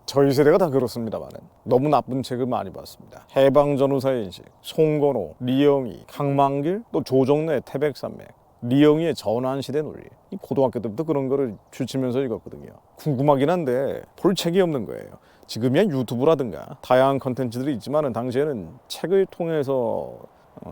저희 세대가 다 그렇습니다만 너무 나쁜 책을 많이 봤습니다. 해방전후사의 인식, 송건호, 리영희, 강만길, 또 조정래, 태백산맥, 리영희의 전환시대 논리. 이 고등학교 때부터 그런 거를 주치면서 읽었거든요. 궁금하긴 한데 볼 책이 없는 거예요. 지금이야 유튜브라든가 다양한 컨텐츠들이 있지만 당시에는 책을 통해서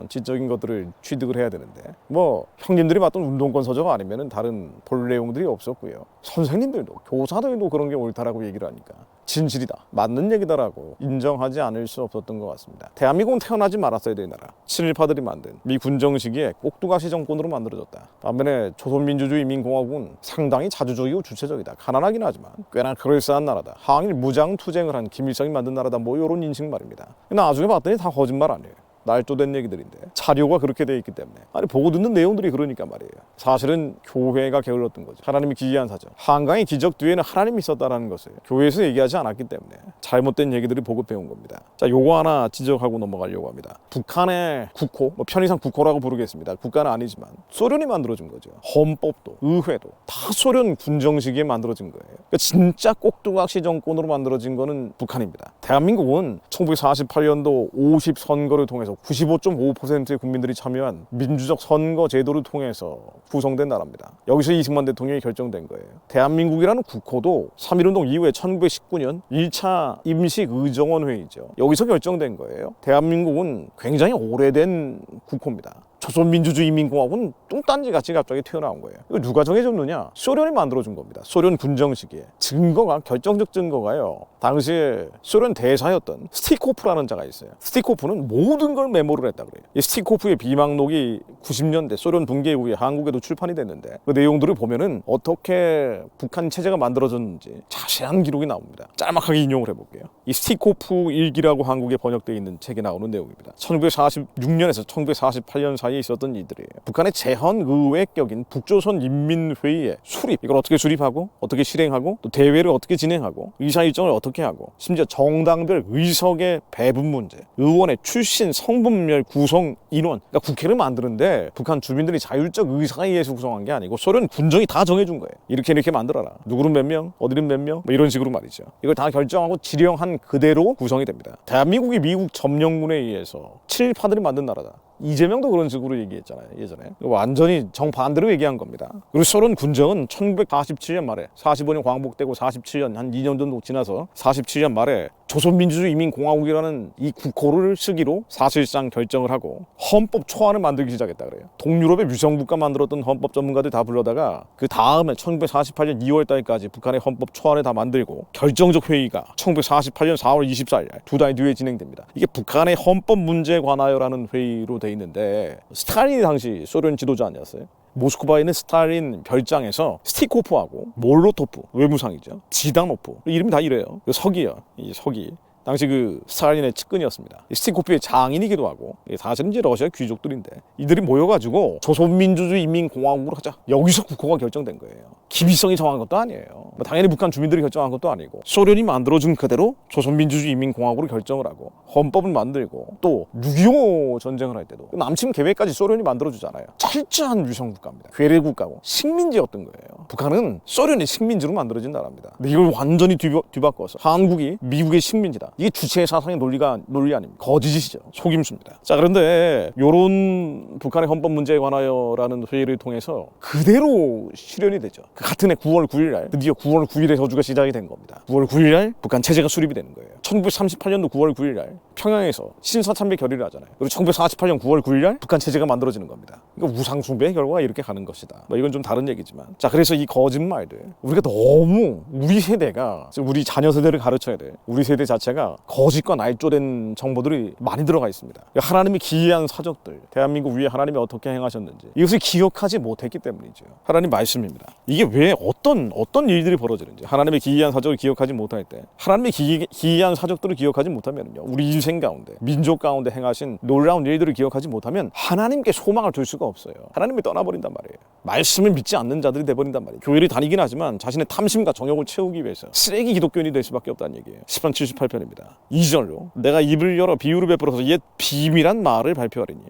지적인 것들을 취득을 해야 되는데 뭐 형님들이 봤던 운동권 서적 아니면 다른 볼 내용들이 없었고요. 선생님들도 교사들도 그런 게 옳다라고 얘기를 하니까 진실이다, 맞는 얘기다라고 인정하지 않을 수 없었던 것 같습니다. 대한민국은 태어나지 말았어야 되는 나라, 친일파들이 만든 미 군정 시기에 꼭두가시 정권으로 만들어졌다. 반면에 조선민주주의인민공화국은 상당히 자주적이고 주체적이다. 가난하긴 하지만 꽤나 그럴싸한 나라다. 항일 무장투쟁을 한 김일성이 만든 나라다. 뭐 이런 인식 말입니다. 나중에 봤더니 다 거짓말 아니에요. 날조된 얘기들인데 자료가 그렇게 돼 있기 때문에 아니 보고 듣는 내용들이 그러니까 말이에요. 사실은 교회가 게을렀던 거죠. 하나님이 기이한 사정, 한강의 기적 뒤에는 하나님이 있었다는 것을 교회에서 얘기하지 않았기 때문에 잘못된 얘기들을 보급해온 겁니다. 자, 요거 하나 지적하고 넘어가려고 합니다. 북한의 국호, 뭐 편의상 국호라고 부르겠습니다. 국가는 아니지만 소련이 만들어준 거죠. 헌법도 의회도 다 소련 군정 시기에 만들어진 거예요. 그러니까 진짜 꼭두각시 정권으로 만들어진 거는 북한입니다. 대한민국은 1948년도 50선거를 통해서 95.5%의 국민들이 참여한 민주적 선거 제도를 통해서 구성된 나라입니다. 여기서 이승만 대통령이 결정된 거예요. 대한민국이라는 국호도 3.1운동 이후에 1919년 1차 임시의정원 회의죠. 여기서 결정된 거예요. 대한민국은 굉장히 오래된 국호입니다. 조선민주주의인민공화국은 뚱딴지같이 갑자기 튀어나온 거예요. 이거 누가 정해줬느냐? 소련이 만들어준 겁니다. 소련 군정 시기에. 증거가, 결정적 증거가요. 당시에 소련 대사였던 스티코프라는 자가 있어요. 스티코프는 모든 걸 메모를 했다 그래요. 이 스티코프의 비망록이 90년대 소련 붕괴 이후에 한국에도 출판이 됐는데 그 내용들을 보면은 어떻게 북한 체제가 만들어졌는지 자세한 기록이 나옵니다. 짤막하게 인용을 해볼게요. 이 스티코프 일기라고 한국에 번역되어 있는 책에 나오는 내용입니다. 1946년에서 1948년 사이에 있었던 일들이에요. 북한의 제헌의회격인 북조선인민회의의 수립, 이걸 어떻게 수립하고 어떻게 실행하고 또 대회를 어떻게 진행하고 의사 일정을 어떻게 하고 심지어 정당별 의석의 배분 문제, 의원의 출신 성분별 구성 인원, 그러니까 국회를 만드는데 북한 주민들이 자율적 의사에 의해서 구성한 게 아니고 소련 군정이 다 정해준 거예요. 이렇게 만들어라. 누구는 몇 명, 어디는 몇 명, 뭐 이런 식으로 말이죠. 이걸 다 결정하고 지령한 그대로 구성이 됩니다. 대한민국이 미국 점령군에 의해서 친일파들이 만든 나라다. 이재명도 그런 식으로 얘기했잖아요, 예전에. 완전히 정반대로 얘기한 겁니다. 그리고 소련 군정은 1947년 말에 45년 광복되고 47년 한 2년 정도 지나서 47년 말에 조선민주주의인민공화국이라는 이 국호를 쓰기로 사실상 결정을 하고 헌법 초안을 만들기 시작했다 그래요. 동유럽의 위성국가 만들었던 헌법 전문가들 다 불러다가 그 다음에 1948년 2월 달까지 북한의 헌법 초안을 다 만들고 결정적 회의가 1948년 4월 24일 두 달 뒤에 진행됩니다. 이게 북한의 헌법 문제에 관하여라는 회의로 돼 있는데 스탈린이 당시 소련 지도자 아니었어요? 모스크바에 있는 스탈린 별장에서 스티코프하고 몰로토프, 외무상이죠, 지다노프, 이름이 다 이래요. 서기요, 이 서기. 당시 그 스탈린의 측근이었습니다. 스티코프의 장인이기도 하고 사실은 이제 러시아 귀족들인데 이들이 모여가지고 조선민주주의인민공화국으로 하자. 여기서 국호가 결정된 거예요. 김일성이 정한 것도 아니에요. 뭐 당연히 북한 주민들이 결정한 것도 아니고 소련이 만들어준 그대로 조선민주주의인민공화국으로 결정을 하고 헌법을 만들고 또 6.25 전쟁을 할 때도 남침 계획까지 소련이 만들어주잖아요. 철저한 위성국가입니다. 괴뢰국가고 식민지였던 거예요. 북한은 소련의 식민지로 만들어진 나라입니다. 근데 이걸 완전히 뒤바꿔서 한국이 미국의 식민지다. 이게 주체의 사상의 논리 아닙니다. 거짓이죠. 속임수입니다. 자, 그런데 요런 북한의 헌법 문제에 관하여라는 회의를 통해서 그대로 실현이 되죠. 그 같은 해 9월 9일 날 드디어 9월 9일에 저주가 시작이 된 겁니다. 9월 9일 날 북한 체제가 수립이 되는 거예요. 1938년도 9월 9일 날 평양에서 신사참배 결의를 하잖아요. 그리고 1948년 9월 9일 날 북한 체제가 만들어지는 겁니다. 그러니까 우상숭배의 결과가 이렇게 가는 것이다. 뭐 이건 좀 다른 얘기지만, 자, 그래서 이 거짓말들 우리가 너무 우리 세대가 우리 자녀 세대를 가르쳐야 돼. 우리 세대 자체가 거짓과 날조된 정보들이 많이 들어가 있습니다. 하나님이 기이한 사적들, 대한민국 위에 하나님이 어떻게 행하셨는지 이것을 기억하지 못했기 때문이죠. 하나님 말씀입니다. 이게 왜 어떤 일들이 벌어지는지, 하나님의 기이한 사적을 기억하지 못할 때, 하나님의 기이한 사적들을 기억하지 못하면요, 우리 인생 가운데, 민족 가운데 행하신 놀라운 일들을 기억하지 못하면 하나님께 소망을 둘 수가 없어요. 하나님이 떠나버린단 말이에요. 말씀을 믿지 않는 자들이 돼버린단 말이에요. 교회를 다니긴 하지만 자신의 탐심과 정욕을 채우기 위해서 쓰레기 기독교인이 될 수밖에 없다는 얘기예요. 시편 78편입니다. 2절로 내가 입을 열어 비유를 베풀어서 옛 비밀한 말을 발표하리니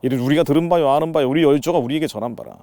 이를 우리가 들은 바요 아는 바요 우리 열조가 우리에게 전한 바라.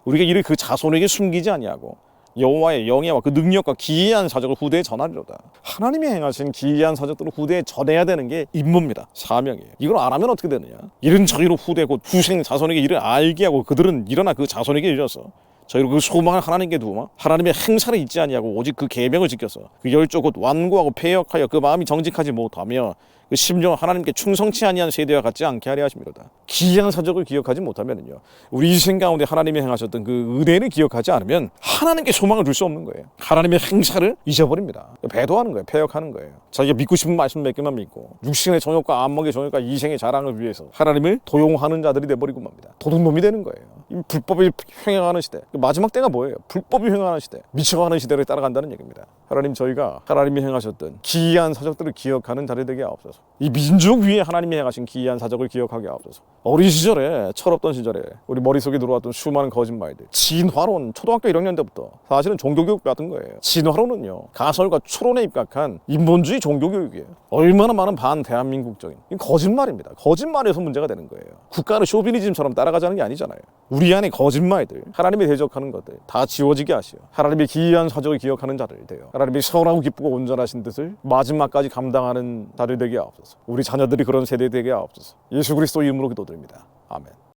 우리가 이를 그 자손에게 숨기지 아니하고 여호와의 영예와 그 능력과 기이한 사적을 후대에 전하리로다. 하나님이 행하신 기이한 사적들을 후대에 전해야 되는 게 임무입니다. 사명이에요. 이걸 안 하면 어떻게 되느냐? 이런 저희로 후대 곧 후생 자손에게 이를 알게 하고 그들은 일어나 그 자손에게 이르러서 저희로 그 소망을 하나님께 두고 하나님의 행사를 잊지 아니하고 오직 그 계명을 지켜서 그 열조 곧 완고하고 패역하여 그 마음이 정직하지 못하며 그 심령 하나님께 충성치 아니한 세대와 같지 않게 하려 하심이로다. 기이한 사적을 기억하지 못하면요, 우리 인생 가운데 하나님이 행하셨던 그 은혜를 기억하지 않으면 하나님께 소망을 둘 수 없는 거예요. 하나님의 행사를 잊어버립니다. 배도하는 거예요. 패역하는 거예요. 자기가 믿고 싶은 말씀 몇 개만 믿고 육신의 정욕과 안목의 정욕과 이생의 자랑을 위해서 하나님을 도용하는 자들이 돼버리고 맙니다. 도둑놈이 되는 거예요. 이 불법이 횡행하는 시대, 마지막 때가 뭐예요? 불법이 횡행하는 시대, 미쳐가는 시대를 따라간다는 얘기입니다. 하나님, 저희가 하나님이 행하셨던 기이한 사적들을 기억하는 자리 되게 하옵소서. 이 민족 위에 하나님이 행하신 기이한 사적을 기억하게 하옵소서. 어린 시절에, 철없던 시절에 우리 머릿속에 들어왔던 수많은 거짓말들, 진화론, 초등학교 1학년 때부터 사실은 종교교육 같은 거예요. 진화론은요, 가설과 추론에 입각한 인본주의 종교교육이에요. 얼마나 많은 반대한민국적인 거짓말입니다. 거짓말에서 문제가 되는 거예요. 국가를 쇼비니즘처럼 따라가자는 게 아니잖아요. 우리 안에 거짓말들, 하나님이 대적하는 것들 다 지워지게 하시오. 하나님의 기이한 사적을 기억하는 자들 되어 하나님의 선하고 기쁘고 온전하신 뜻을 마지막까지 감당하는 자들 되게 하옵소서. 우리 자녀들이 그런 세대 되게 하옵소서. 예수 그리스도 이름으로 기도드립니다. 아멘.